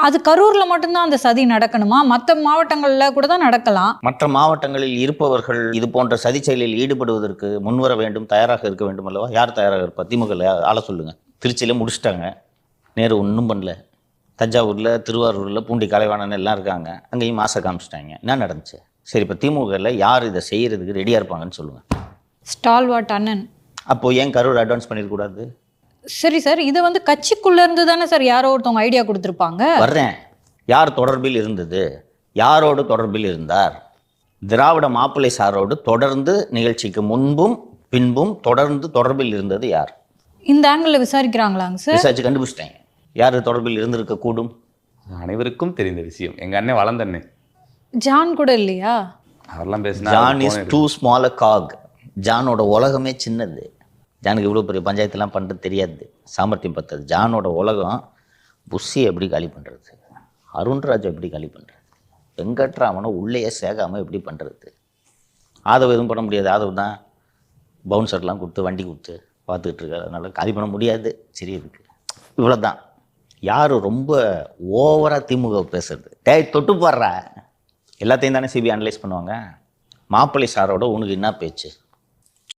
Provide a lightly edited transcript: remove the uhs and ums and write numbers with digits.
அது கரூரில் மட்டும்தான் அந்த சதி நடக்கணுமா? மற்ற மாவட்டங்களில் கூட தான் நடக்கலாம். மற்ற மாவட்டங்களில் இருப்பவர்கள் இது போன்ற சதி செயலில் ஈடுபடுவதற்கு முன்வர வேண்டும், தயாராக இருக்க வேண்டும் அல்லவா? யார் தயாராக இருப்பா? திமுக ஆள சொல்லுங்கள். திருச்சியில் முடிச்சிட்டாங்க, நேரு ஒன்றும் பண்ணல. தஞ்சாவூரில், திருவாரூரில் பூண்டி கலைவாணன் எல்லாம் இருக்காங்க, அங்கேயும் மாச காமிச்சிட்டாங்க. என்ன நடந்துச்சு? சரி, இப்போ திமுகவில் யார் இதை செய்கிறதுக்கு ரெடியாக இருப்பாங்கன்னு சொல்லுங்கள். ஸ்டால்வார்ட் அண்ணன். அப்போது ஏன் கரூர் அட்வான்ஸ் பண்ணிடக்கூடாது? சரி சார், இது வந்து கட்சிக்குள்ளே இருந்து தானே சார் யாரோ ஒருத்தவங்க ஐடியா கொடுத்துருப்பாங்க. வர்றேன். யார் தொடர்பில் இருந்தது? யாரோடு தொடர்பில் இருந்தார்? திராவிட மாப்பிள்ளை சாரோடு தொடர்ந்து நிகழ்ச்சிக்கு முன்பும் பின்பும் தொடர்ந்து தொடர்பில் இருந்தது யார்? இந்த ஆங்கிளில் விசாரிக்கிறாங்களாங்க சார்? விசாரிச்சு கண்டுபிடிச்சிட்டாங்க யார் தொடர்பில் இருந்திருக்க கூடும். அனைவருக்கும் தெரிந்த விஷயம். எங்கள் அண்ணன் வளர்ந்தண்ணே. ஜான் கூட இல்லையா? அவரெல்லாம் பேசினா ஜான் இஸ் டூ ஸ்மால் காக். ஜானோட உலகமே சின்னது. ஜானுக்கு இவ்வளோ பெரிய பஞ்சாயத்துலாம் பண்ணுறது தெரியாது, சாமர்த்தியம் பத்தாது. ஜானோட உலகம் புஷியை எப்படி காலி பண்ணுறது, அருண்ராஜை எப்படி காலி பண்ணுறது, வெங்கட்ராமனை உள்ளேயே சேகாமல் எப்படி பண்ணுறது. ஆதவ எதுவும் பண்ண முடியாது. ஆதவ தான் பவுன்சர்லாம் கொடுத்து வண்டி கொடுத்து பார்த்துக்கிட்டு இருக்காரு, அதனால் காலி பண்ண முடியாது. சரி, இருக்கு இவ்வளோ தான். யார் ரொம்ப ஓவராக திமுக பேசுறது? தொட்டு போடுறா எல்லாத்தையும் தானே சிபி அனலைஸ் பண்ணுவாங்க. மாப்பிள்ளை சாரோட உனக்கு என்ன பேச்சு?